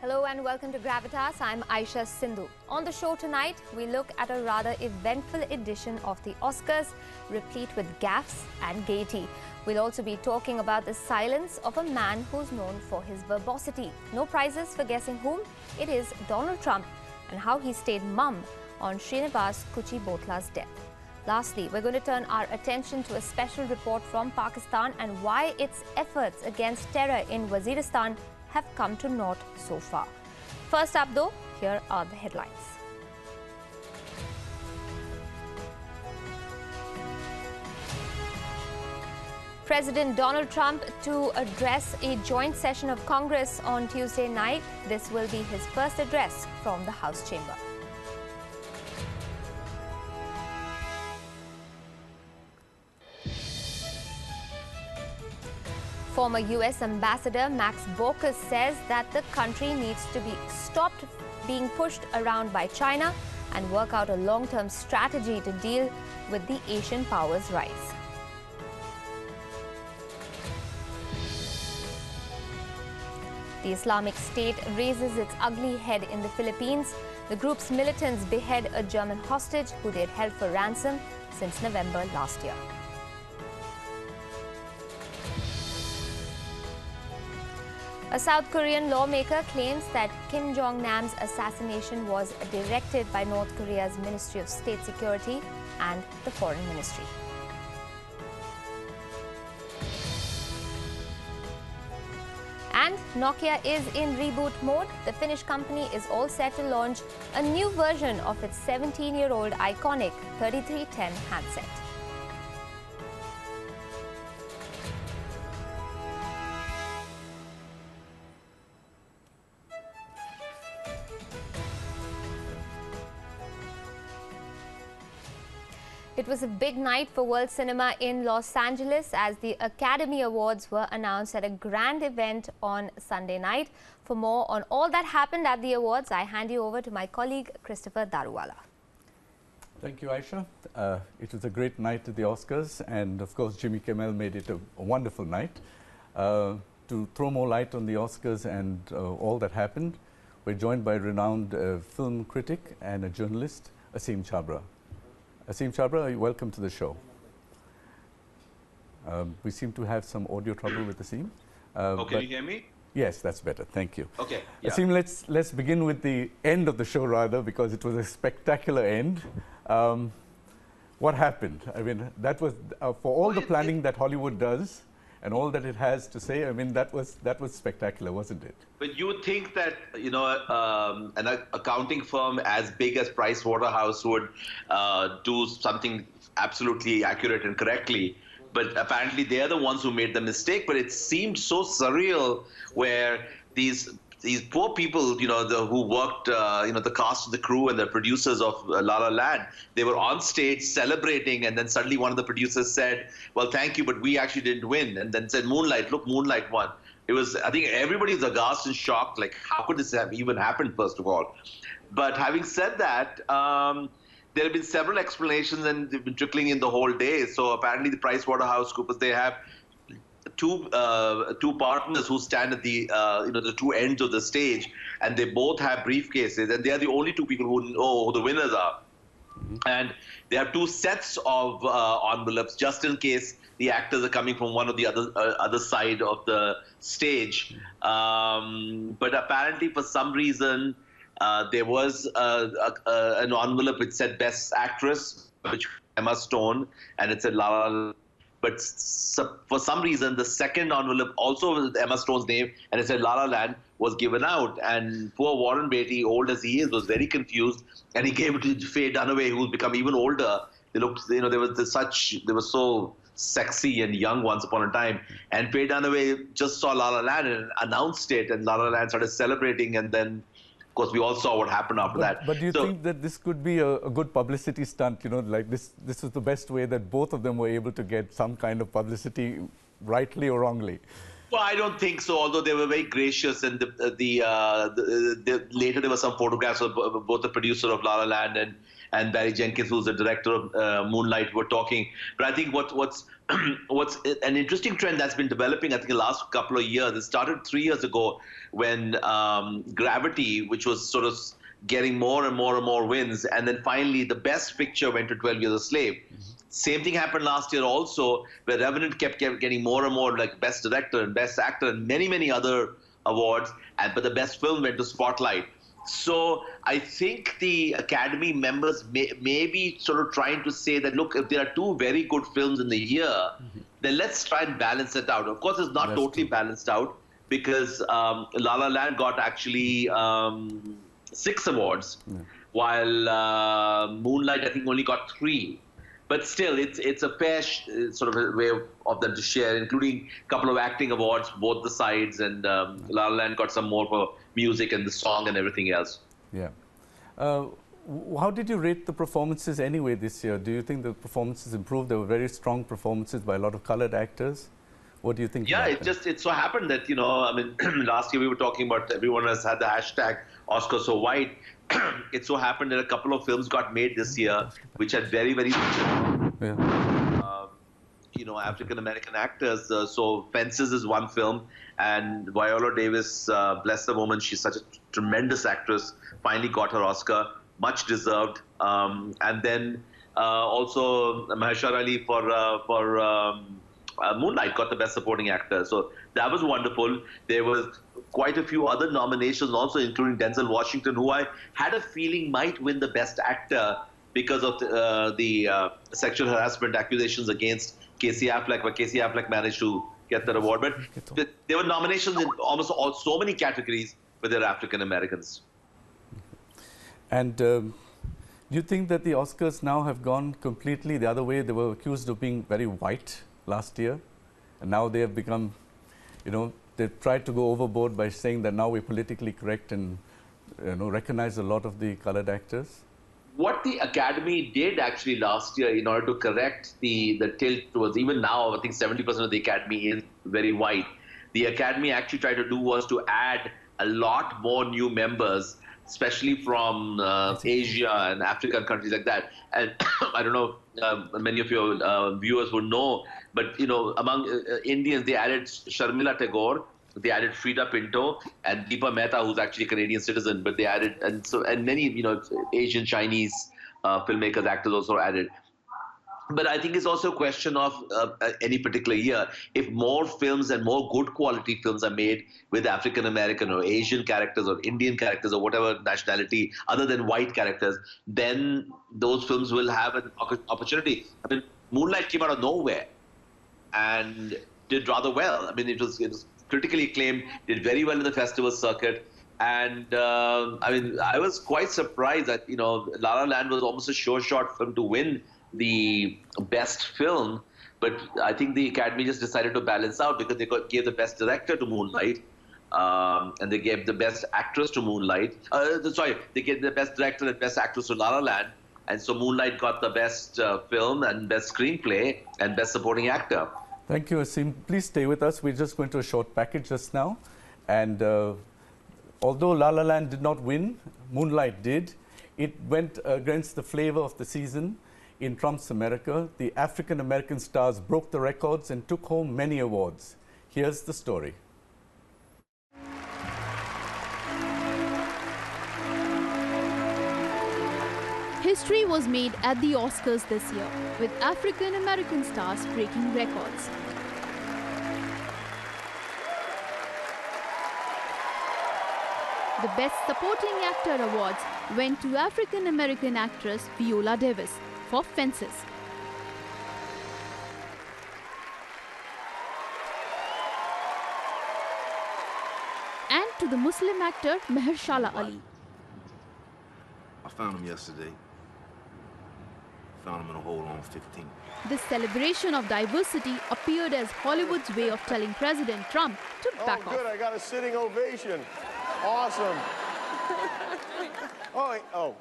Hello and welcome to Gravitas. I'm Aisha Sindhu. On the show tonight, we look at a rather eventful edition of the Oscars, replete with gaffes and gaiety. We'll also be talking about the silence of a man who's known for his verbosity. No prizes for guessing whom? It is Donald Trump, and how he stayed mum on Srinivas Kuchibhotla's death. Lastly, we're going to turn our attention to a special report from Pakistan and why its efforts against terror in Waziristan have come to naught so far. First up though, here are the headlines. President Donald Trump to address a joint session of Congress on Tuesday night. This will be his first address from the House chamber. Former US Ambassador Max Baucus says that the country needs to be stopped being pushed around by China and work out a long-term strategy to deal with the Asian powers' rise. The Islamic State raises its ugly head in the Philippines. The group's militants behead a German hostage who they'd held for ransom since November last year. A South Korean lawmaker claims that Kim Jong-nam's assassination was directed by North Korea's Ministry of State Security and the Foreign Ministry. And Nokia is in reboot mode. The Finnish company is all set to launch a new version of its 17-year-old iconic 3310 handset. It was a big night for world cinema in Los Angeles as the Academy Awards were announced at a grand event on Sunday night. For more on all that happened at the awards, I hand you over to my colleague Christopher Daruwala. Thank you, Aisha. It was a great night at the Oscars, and of course Jimmy Kimmel made it a wonderful night. To throw more light on the Oscars and all that happened, we're joined by a renowned film critic and a journalist, Aseem Chhabra. Aseem Chhabra, welcome to the show. We seem to have some audio trouble with Aseem. Can you hear me? Yes, that's better. Thank you. Okay. Yeah. Aseem, let's begin with the end of the show rather, because it was a spectacular end. What happened? I mean, that was for all the planning that Hollywood does and all that it has to say. I mean, that was spectacular, wasn't it? But you would think that, you know, an accounting firm as big as Price Waterhouse would do something absolutely accurate and correctly. But apparently they are the ones who made the mistake. But it seemed so surreal where these poor people, you know, who worked, you know, the cast, the crew, and the producers of La La Land, they were on stage celebrating, and then suddenly one of the producers said, "Well, thank you, but we actually didn't win." And then said, "Moonlight, look, Moonlight won." It was, I think, everybody's aghast and shocked. Like, how could this have even happened? First of all, but having said that, there have been several explanations, and they've been trickling in the whole day. So apparently, the PricewaterhouseCoopers, they have two partners who stand at the you know, the two ends of the stage, and they both have briefcases, and they are the only two people who know who the winners are. And they have two sets of envelopes just in case the actors are coming from one or the other side of the stage. But apparently, for some reason, there was an envelope which said Best Actress, which was Emma Stone, and it said La La Land. But for some reason, the second envelope also with Emma Stone's name, and it said La La Land, was given out. And poor Warren Beatty, old as he is, was very confused, and he gave it to Faye Dunaway, who's become even older. They looked, you know, they were so sexy and young once upon a time. And Faye Dunaway just saw La La Land and announced it, and La La Land started celebrating, and then, of course, we all saw what happened after that. But do you think that this could be a good publicity stunt? You know, like this is the best way that both of them were able to get some kind of publicity, rightly or wrongly? Well, I don't think so. Although they were very gracious, and later there were some photographs of both the producer of La La Land and Barry Jenkins, who's the director of Moonlight, were talking. But I think what's what's an interesting trend that's been developing, I think, the last couple of years. It started 3 years ago when Gravity, which was sort of getting more and more and more wins, and then finally the best picture went to 12 Years a Slave. Same thing happened last year also, where Revenant kept getting more and more like Best Director and Best Actor and many other awards, but the best film went to Spotlight. So I think the Academy members may be sort of trying to say that, look, if there are two very good films in the year, then let's try and balance it out. Of course, it's not totally balanced out because La La Land got actually 6 awards, while Moonlight, I think, only got 3. But still, it's a fair sort of a way of them to share, including a couple of acting awards, both the sides, and La La Land got some more for music and the song and everything else. Yeah. How did you rate the performances anyway this year? Do you think the performances improved? There were very strong performances by a lot of colored actors. What do you think? Yeah, it so happened that, you know, I mean, last year we were talking about everyone has had the hashtag Oscar so white. It so happened that a couple of films got made this year which had very you know, African American actors. So Fences is one film, and Viola Davis, bless the woman, she's such a tremendous actress, finally got her Oscar, much deserved. And then also Mahershala Ali for Moonlight got the Best Supporting Actor. So that was wonderful. There was quite a few other nominations also, including Denzel Washington, who I had a feeling might win the Best Actor because of the sexual harassment accusations against Casey Affleck, but Casey Affleck managed to get that award. But there were nominations in almost so many categories where there are African Americans. And do you think that the Oscars now have gone completely the other way? They were accused of being very white last year, and now they have become, you know, they tried to go overboard by saying that now we're politically correct and, you know, recognize a lot of the colored actors. What the Academy did actually last year in order to correct the tilt towards, even now I think 70% of the Academy is very white. The Academy actually tried to do was to add a lot more new members, especially from Asia and African countries like that. And I don't know, many of your viewers would know, but, you know, among Indians, they added Sharmila Tagore, they added Frida Pinto, and Deepa Mehta, who's actually a Canadian citizen, but they added, and many, you know, Asian, Chinese filmmakers, actors also added. But I think it's also a question of any particular year. If more films and more good quality films are made with African American or Asian characters or Indian characters or whatever nationality other than white characters, then those films will have an opportunity. I mean, Moonlight came out of nowhere and did rather well. I mean, it was critically acclaimed, did very well in the festival circuit. And I mean, I was quite surprised that, you know, La La Land was almost a sure shot film to win the best film, but I think the Academy just decided to balance out because they gave the best director to Moonlight, and they gave the best actress to Moonlight. Sorry, they gave the best director and best actress to La La Land, and so Moonlight got the best film and best screenplay and best supporting actor. Thank you, Asim. Please stay with us. We're just going to a short package just now, and although La La Land did not win, Moonlight did. It went against the flavor of the season. In Trump's America, the African-American stars broke the records and took home many awards. Here's the story. History was made at the Oscars this year, with African-American stars breaking records. The Best Supporting Actor awards went to African-American actress Viola Davis for Fences. And to the Muslim actor Mahershala Ali. I found him yesterday. Found him in a hole on 15. This celebration of diversity appeared as Hollywood's way of telling President Trump to back off. Oh, good. I got a sitting ovation. Awesome. Oh.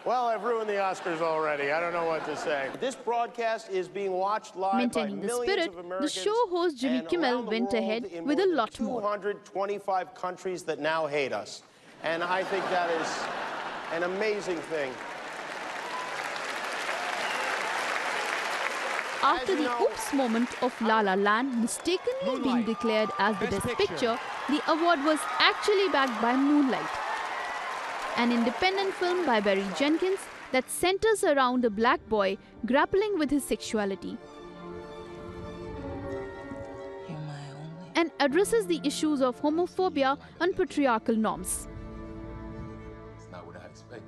Well, I've ruined the Oscars already. I don't know what to say. This broadcast is being watched live Maintaining by the millions spirit, of the Americans show host Jimmy and Kimmel around the went world ahead in with a more than lot more. 225 countries that now hate us. And I think that is an amazing thing. After the oops moment of La La Land mistakenly being declared as the Best Picture, the award was actually backed by Moonlight, an independent film by Barry Jenkins that centers around a black boy grappling with his sexuality and addresses the issues of homophobia and patriarchal norms. It's not what I expected.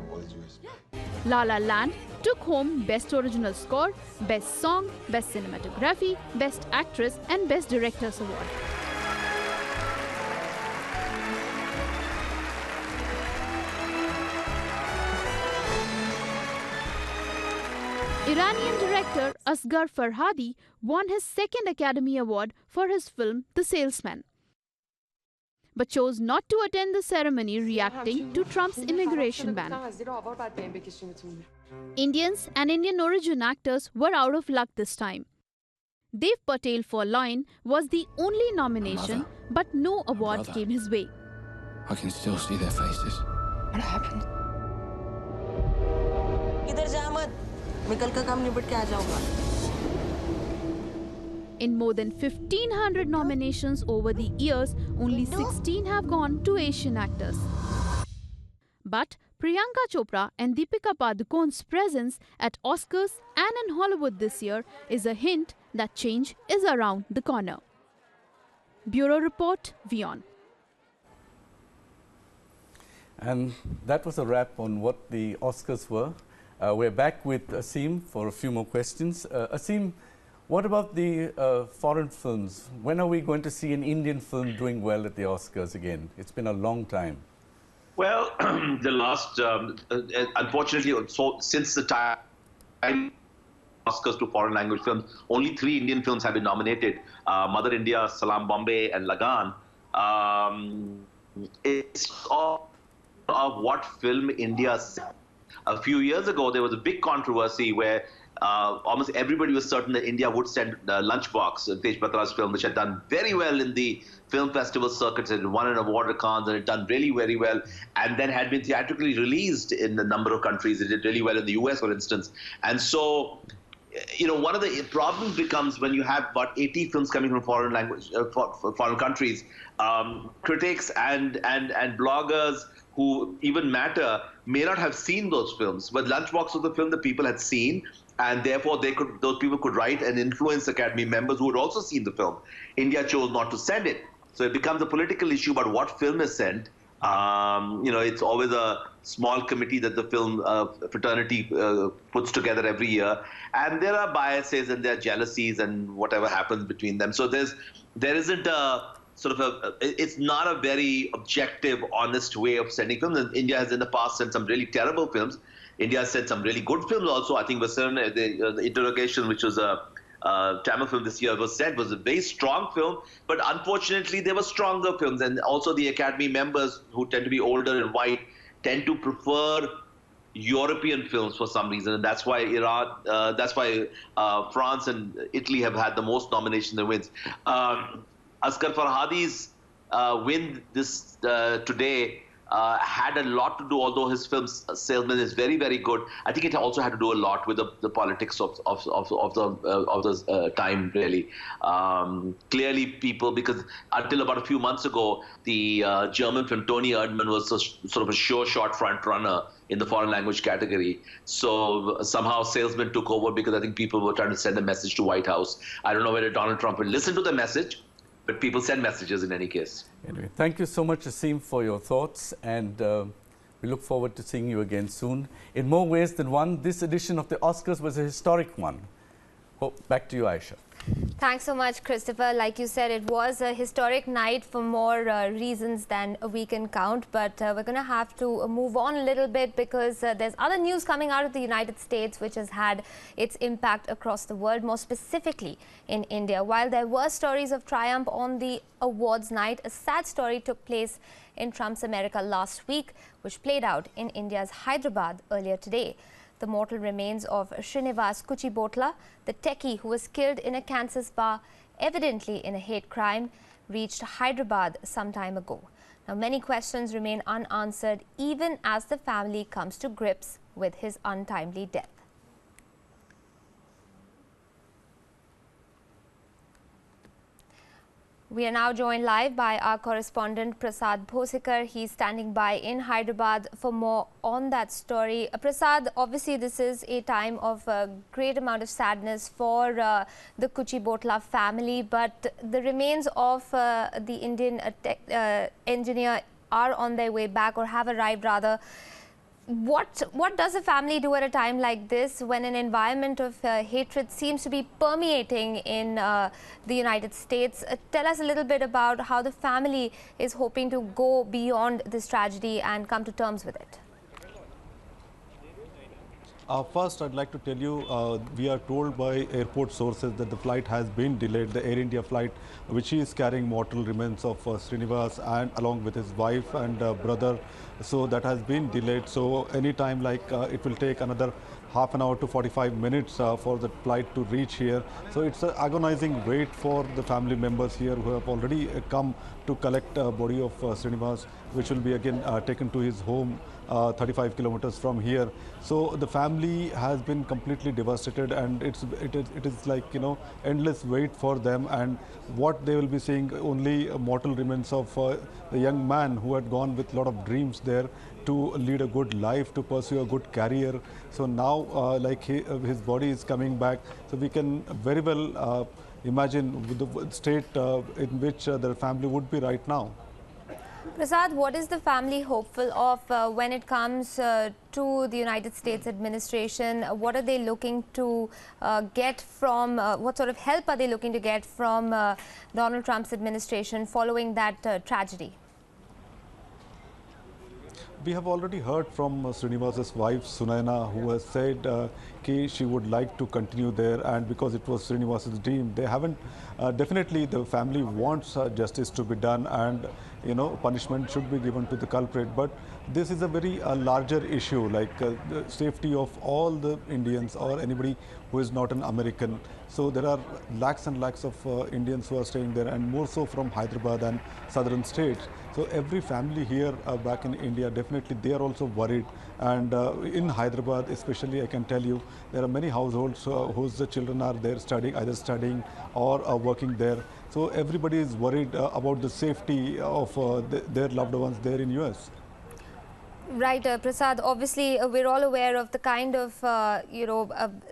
What did you expect? La La Land took home Best Original Score, Best Song, Best Cinematography, Best Actress and Best Director's Award. Iranian director Asghar Farhadi won his second Academy Award for his film The Salesman, but chose not to attend the ceremony reacting to Trump's immigration ban. Indians and Indian origin actors were out of luck this time. Dev Patel for Lion was the only nomination, but no award came his way. I can still see their faces. What happened? Idhar ja mat. Main kal ka kaam nibad ke aa jaunga. In more than 1,500 nominations over the years, only 16 have gone to Asian actors. But Priyanka Chopra and Deepika Padukone's presence at Oscars and in Hollywood this year is a hint that change is around the corner. Bureau Report, WION. And that was a wrap on what the Oscars were. We're back with Asim for a few more questions. Asim, what about the foreign films? When are we going to see an Indian film doing well at the Oscars again? It's been a long time. Well, the last, unfortunately, so since the time Oscars to foreign language films, only 3 Indian films have been nominated: Mother India, Salam Bombay, and Lagan. It's all of what film India said. A few years ago, there was a big controversy where almost everybody was certain that India would send Lunchbox, Tej Batra's film, which had done very well in the film festival circuits. It won an award at Cannes and it had done really very well, and then had been theatrically released in a number of countries. It did really well in the US, for instance. And so, you know, one of the problems becomes when you have about 80 films coming from foreign language, foreign countries, critics and bloggers who even matter may not have seen those films, but Lunchbox was the film that people had seen, and therefore those people could write and influence Academy members who had also seen the film. India chose not to send it, so it becomes a political issue about what film is sent. You know, it's always a small committee that the film fraternity puts together every year, and there are biases and there are jealousies and whatever happens between them. So there isn't a sort of it's not a very objective, honest way of sending films. And India has in the past sent some really terrible films. India has sent some really good films also. I think the Interrogation, which was a Tamil film this year, was a very strong film. But unfortunately, there were stronger films. And also the Academy members, who tend to be older and white, tend to prefer European films for some reason. And that's why France and Italy have had the most nominations and wins. Asghar Farhadi's win this today had a lot to do, although his film Salesman is very, very good. I think it also had to do a lot with the politics of the time, really. Clearly, people, because until about a few months ago, the German film Toni Erdmann was sort of a sure shot front runner in the foreign language category. So somehow Salesman took over because I think people were trying to send a message to White House. I don't know whether Donald Trump would listen to the message, but people send messages in any case. Anyway, thank you so much, Asim, for your thoughts, and we look forward to seeing you again soon. In more ways than one, this edition of the Oscars was a historic one. Back to you, Aisha. Thanks so much, Christopher. Like you said, it was a historic night for more reasons than we can count. But we're going to have to move on a little bit because there's other news coming out of the United States which has had its impact across the world, more specifically in India. While there were stories of triumph on the awards night, a sad story took place in Trump's America last week, which played out in India's Hyderabad earlier today. The mortal remains of Srinivas Kuchibotla, the techie who was killed in a cancer spa, evidently in a hate crime, reached Hyderabad some time ago. Now, many questions remain unanswered even as the family comes to grips with his untimely death. We are now joined live by our correspondent Prasad Bhosekar. He's standing by in Hyderabad for more on that story. Prasad, obviously this is a time of a great amount of sadness for the Kuchibotla family, but the remains of the Indian engineer are on their way back, or have arrived rather. What does a family do at a time like this when an environment of hatred seems to be permeating in the United States? Tell us a little bit about how the family is hoping to go beyond this tragedy and come to terms with it. First, I'd like to tell you, we are told by airport sources that the flight has been delayed, the Air India flight, which is carrying mortal remains of Srinivas and along with his wife and brother. So that has been delayed. So anytime it will take another half an hour to 45 minutes for the flight to reach here. So it's an agonizing wait for the family members here who have already come to collect body of Srinivas, which will be again taken to his home 35 kilometers from here. So the family has been completely devastated, and it is like, you know, endless wait for them, and what they will be seeing only mortal remains of the young man who had gone with a lot of dreams there to lead a good life, to pursue a good career. So now his body is coming back, so we can very well imagine the state in which the family would be right now. Prasad, what is the family hopeful of when it comes to the United States administration? What are they looking to get from, what sort of help are they looking to get from Donald Trump's administration following that tragedy? We have already heard from Srinivas's wife Sunaina, who has said she would like to continue there, and because it was Srinivas's dream, they haven't. Definitely, the family wants justice to be done, and punishment should be given to the culprit. But this is a very larger issue, like the safety of all the Indians or anybody who is not an American. So there are lakhs and lakhs of Indians who are staying there, and more so from Hyderabad and southern states. So every family here back in India, definitely they are also worried. And in Hyderabad especially, I can tell you, there are many households whose children are there studying, either studying or working there. So everybody is worried about the safety of their loved ones there in US. Right, Prasad, obviously we're all aware of the kind of,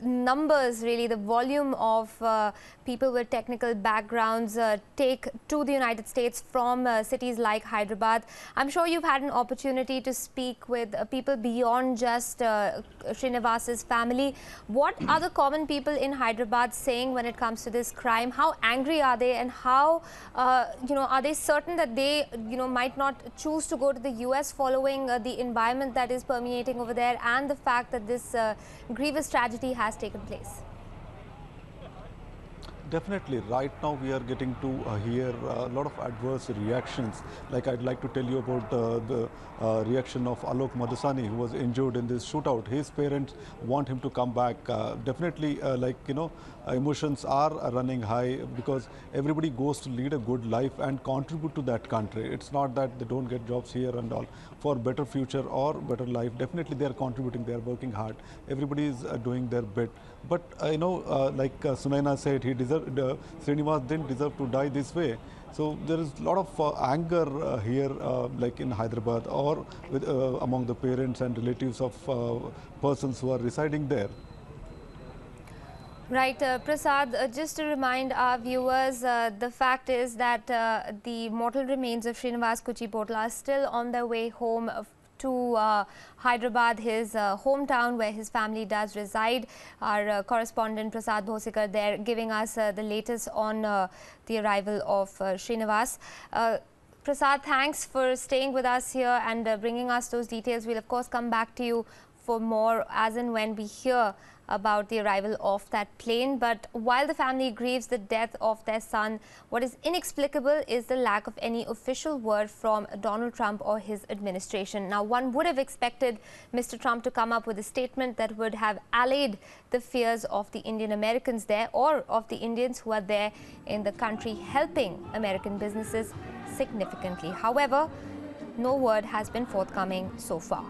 numbers, really, the volume of people with technical backgrounds take to the United States from cities like Hyderabad. I'm sure you've had an opportunity to speak with people beyond just Srinivas's family. What are the common people in Hyderabad saying when it comes to this crime? How angry are they, and how, are they certain that they, might not choose to go to the US following the environment that is permeating over there and the fact that this grievous tragedy has taken place? Definitely. Right now we are getting to hear a lot of adverse reactions. Like, I'd like to tell you about the reaction of Alok Madhusani, who was injured in this shootout. His parents want him to come back. Definitely, emotions are running high because everybody goes to lead a good life and contribute to that country. It's not that they don't get jobs here and all. For better future or better life, definitely they are contributing, they are working hard. Everybody is doing their bit. But like Sunaina said, Srinivas didn't deserve to die this way. So there is a lot of anger here, like in Hyderabad, or with, among the parents and relatives of persons who are residing there. Right, Prasad, just to remind our viewers, the fact is that the mortal remains of Srinivas Kuchibotla are still on their way home to Hyderabad, his hometown where his family does reside. Our correspondent Prasad Bhosikar there giving us the latest on the arrival of Srinivas. Prasad, thanks for staying with us here and bringing us those details. We'll of course come back to you for more as and when we hear about the arrival of that plane. But while the family grieves the death of their son, what is inexplicable is the lack of any official word from Donald Trump or his administration. Now, one would have expected Mr. Trump to come up with a statement that would have allayed the fears of the Indian Americans there, or of the Indians who are there in the country helping American businesses significantly. However, no word has been forthcoming so far.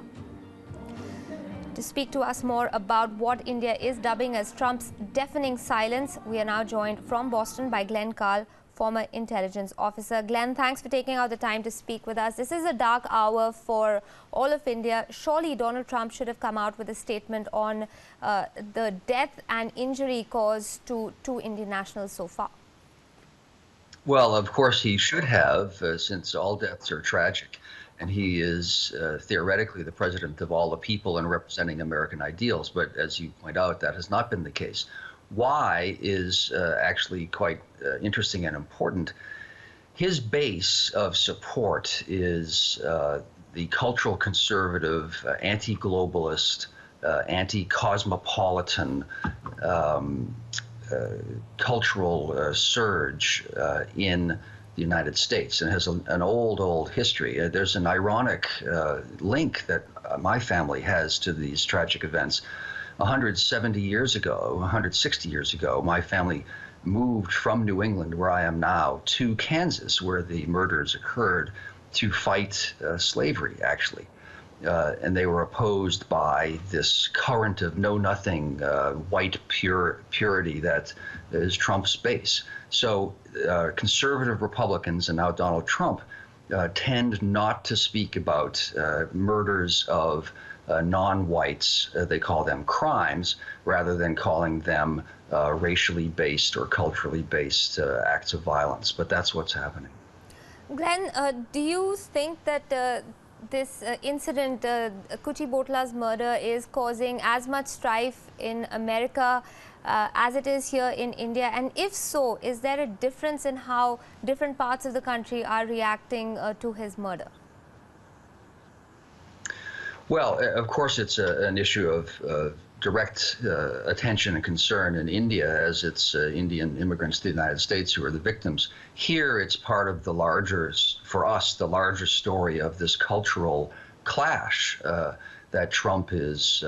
To speak to us more about what India is dubbing as Trump's deafening silence, we are now joined from Boston by Glenn Kahl, former intelligence officer. Glenn, thanks for taking out the time to speak with us. This is a dark hour for all of India. Surely Donald Trump should have come out with a statement on the death and injury caused to two Indian nationals so far. Well, of course he should have, since all deaths are tragic. And he is theoretically the president of all the people and representing American ideals. But as you point out, that has not been the case. Why is actually quite interesting and important. His base of support is the cultural conservative, anti-globalist, anti-cosmopolitan cultural surge in the United States, and has an old history. There's an ironic link that my family has to these tragic events. 160 years ago, my family moved from New England, where I am now, to Kansas, where the murders occurred, to fight slavery, actually. And they were opposed by this current of know-nothing white purity that is Trump's base. So conservative Republicans, and now Donald Trump, tend not to speak about murders of non-whites. They call them crimes, rather than calling them racially based or culturally based acts of violence. But that's what's happening. Glenn, do you think that this incident, Kuchi Botla's murder, is causing as much strife in America as it is here in India? And if so, is there a difference in how different parts of the country are reacting to his murder? Well, of course, it's an issue of direct attention and concern in India, as it's Indian immigrants to the United States who are the victims. Here, it's part of the larger, for us, the larger story of this cultural clash that Trump is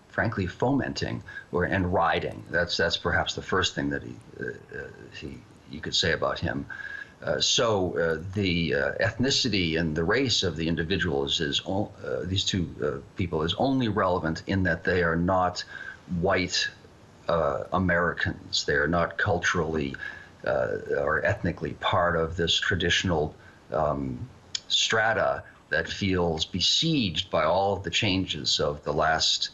frankly fomenting and riding. That's perhaps the first thing that you could say about him. So the ethnicity and the race of the individuals these two people is only relevant in that they are not white Americans. They are not culturally or ethnically part of this traditional strata that feels besieged by all of the changes of the last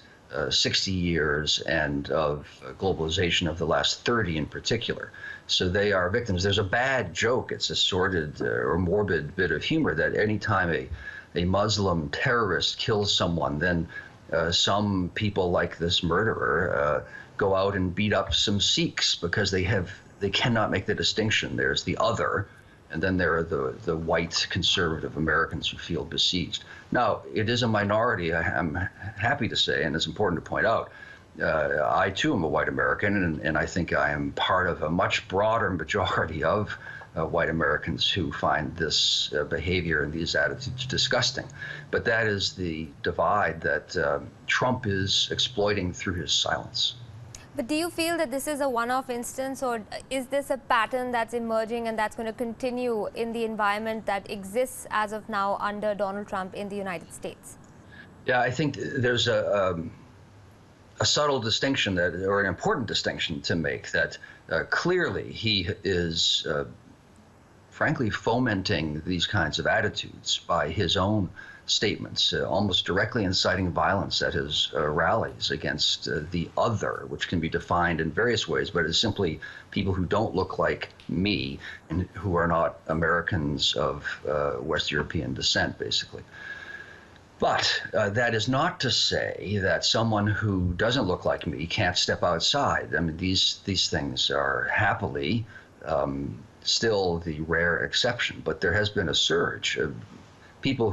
60 years and of globalization of the last 30 in particular. So they are victims. There's a bad joke. It's a sordid or morbid bit of humor that anytime a Muslim terrorist kills someone, then some people like this murderer go out and beat up some Sikhs because they cannot make the distinction. There's the other, and then there are the white conservative Americans who feel besieged. Now, it is a minority, I'm happy to say, and it's important to point out. I too am a white American, and I think I am part of a much broader majority of white Americans who find this behavior and these attitudes disgusting. But that is the divide that Trump is exploiting through his silence. But do you feel that this is a one-off instance, or is this a pattern that's emerging and that's going to continue in the environment that exists as of now under Donald Trump in the United States? Yeah, I think there's a subtle distinction or an important distinction to make, that clearly he is frankly fomenting these kinds of attitudes by his own statements, almost directly inciting violence at his rallies against the other, which can be defined in various ways, but it's simply people who don't look like me and who are not Americans of West European descent, basically. But that is not to say that someone who doesn't look like me can't step outside. I mean, these things are happily still the rare exception, but there has been a surge of people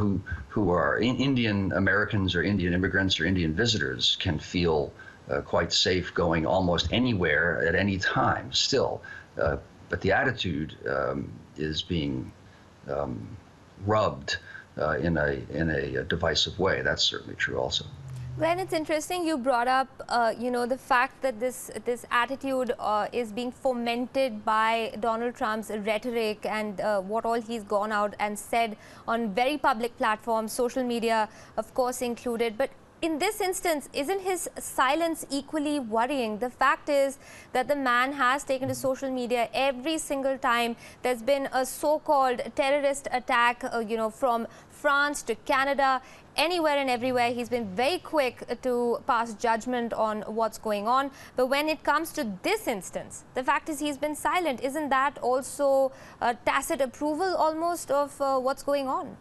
who are Indian Americans or Indian immigrants or Indian visitors can feel quite safe going almost anywhere at any time still. But the attitude is being rubbed in a divisive way. That's certainly true also. Glenn, it's interesting you brought up, the fact that this attitude is being fomented by Donald Trump's rhetoric and what all he's gone out and said on very public platforms, social media, of course, included. But in this instance, isn't his silence equally worrying? The fact is that the man has taken to social media every single time there's been a so-called terrorist attack, from France to Canada, anywhere and everywhere. He's been very quick to pass judgment on what's going on. But when it comes to this instance, the fact is he's been silent. Isn't that also a tacit approval almost of what's going on?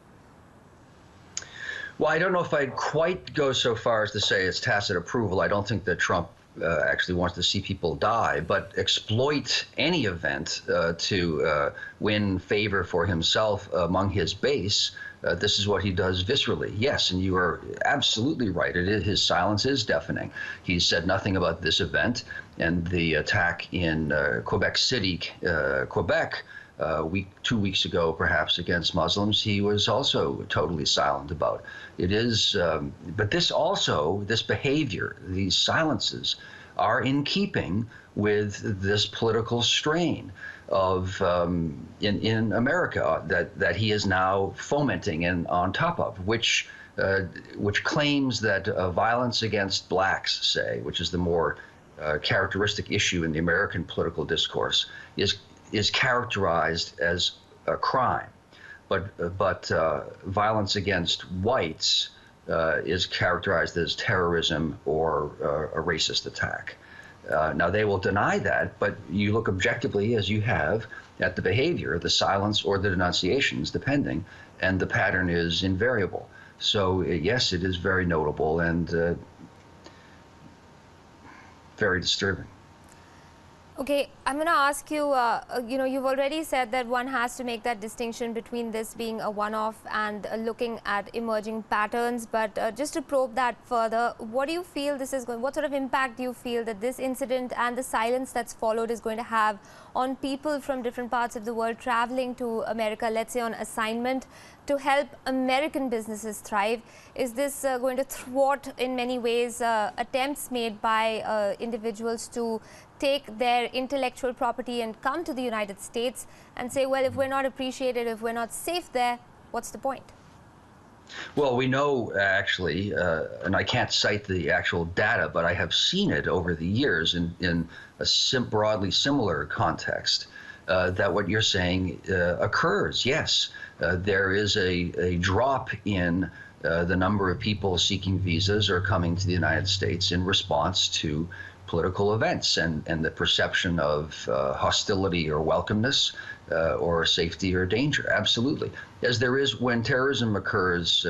Well, I don't know if I'd quite go so far as to say it's tacit approval. I don't think that Trump actually wants to see people die, but exploit any event to win favor for himself among his base. This is what he does viscerally. Yes, and you are absolutely right. His silence is deafening. He said nothing about this event and the attack in Quebec City, Quebec, 2 weeks ago, perhaps, against Muslims. He was also totally silent about. It is, but this behavior, these silences, are in keeping with this political strain of in America that he is now fomenting and on top of, which claims that violence against blacks, say, which is the more characteristic issue in the American political discourse, is characterized as a crime, but violence against whites is characterized as terrorism or a racist attack. Now, they will deny that, but you look objectively, as you have, at the behavior, the silence or the denunciations, depending, and the pattern is invariable. So, yes, it is very notable and very disturbing. Okay, I'm going to ask you, you've already said that one has to make that distinction between this being a one-off and looking at emerging patterns. But just to probe that further, what do you feel this is going, what sort of impact do you feel that this incident and the silence that's followed is going to have on people from different parts of the world traveling to America, let's say on assignment, to help American businesses thrive? Is this going to thwart in many ways attempts made by individuals to take their intellectual property and come to the United States and say, well, if we're not appreciated, if we're not safe there, what's the point? Well, we know actually, and I can't cite the actual data, but I have seen it over the years in a broadly similar context, that what you're saying occurs. Yes, there is a drop in the number of people seeking visas or coming to the United States in response to political events and the perception of hostility or welcomeness or safety or danger. Absolutely. As there is when terrorism occurs,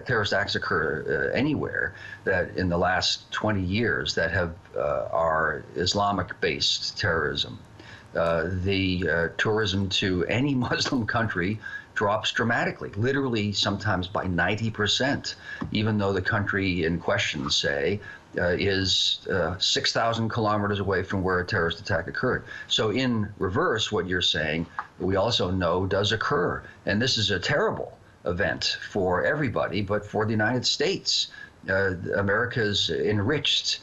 terrorist acts occur anywhere, that in the last 20 years that have are Islamic-based terrorism. The tourism to any Muslim country drops dramatically, literally sometimes by 90%, even though the country in question, say, is 6,000 kilometers away from where a terrorist attack occurred. So in reverse, what you're saying, we also know does occur. And this is a terrible event for everybody, but for the United States. America's enriched,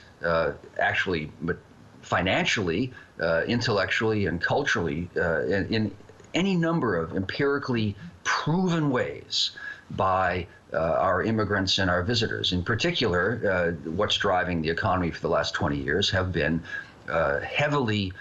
actually, but financially, intellectually, and culturally, in any number of empirically proven ways by our immigrants and our visitors. In particular, what's driving the economy for the last 20 years have been heavily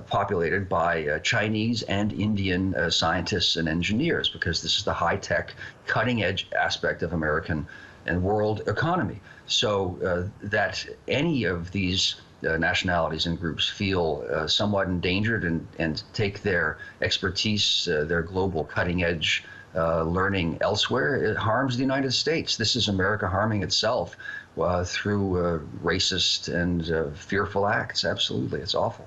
populated by Chinese and Indian scientists and engineers, because this is the high-tech, cutting-edge aspect of American and world economy. So that any of these nationalities and groups feel somewhat endangered and take their expertise, their global cutting-edge learning elsewhere, it harms the United States. This is America harming itself through racist and fearful acts. Absolutely, it's awful.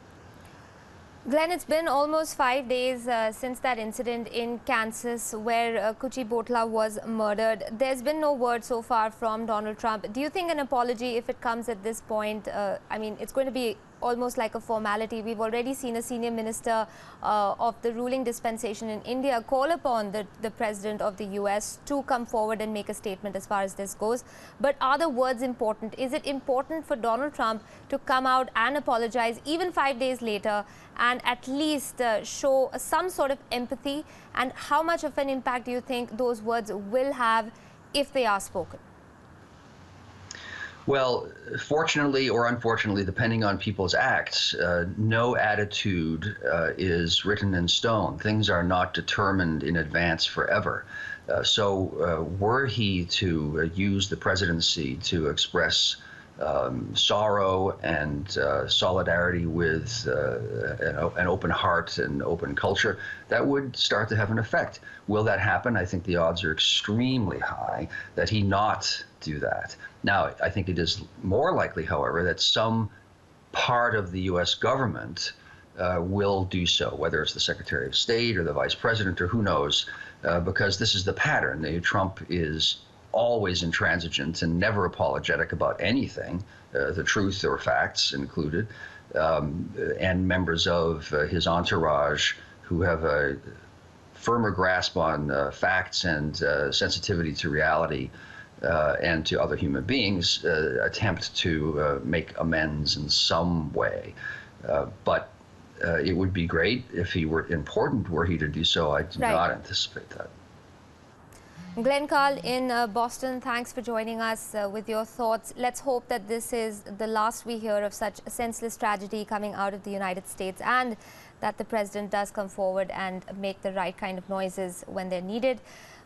Glenn, it's been almost 5 days since that incident in Kansas where Kuchi Botla was murdered. There's been no word so far from Donald Trump. Do you think an apology, if it comes at this point, I mean, it's going to be almost like a formality? We've already seen a senior minister of the ruling dispensation in India call upon the president of the US to come forward and make a statement as far as this goes. But are the words important? Is it important for Donald Trump to come out and apologize even 5 days later and at least show some sort of empathy? And how much of an impact do you think those words will have if they are spoken? Well, fortunately or unfortunately, depending on people's acts, no attitude is written in stone. Things are not determined in advance forever. So were he to use the presidency to express sorrow and solidarity with an open heart and open culture, that would start to have an effect. Will that happen? I think the odds are extremely high that he not do that. Now, I think it is more likely, however, that some part of the U.S. government will do so, whether it's the Secretary of State or the Vice President or who knows, because this is the pattern. Trump is always intransigent and never apologetic about anything, the truth or facts included, and members of his entourage who have a firmer grasp on facts and sensitivity to reality and to other human beings attempt to make amends in some way. But it would be great if he were important, were he to do so. I do not anticipate that. Glenn Kahl in Boston, thanks for joining us with your thoughts. Let's hope that this is the last we hear of such senseless tragedy coming out of the United States, and that the president does come forward and make the right kind of noises when they're needed.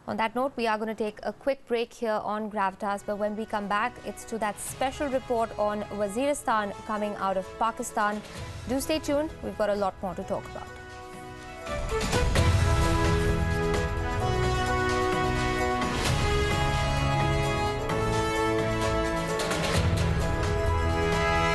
On that note, we are going to take a quick break here on Gravitas, but when we come back, it's to that special report on Waziristan coming out of Pakistan. Do stay tuned. We've got a lot more to talk about.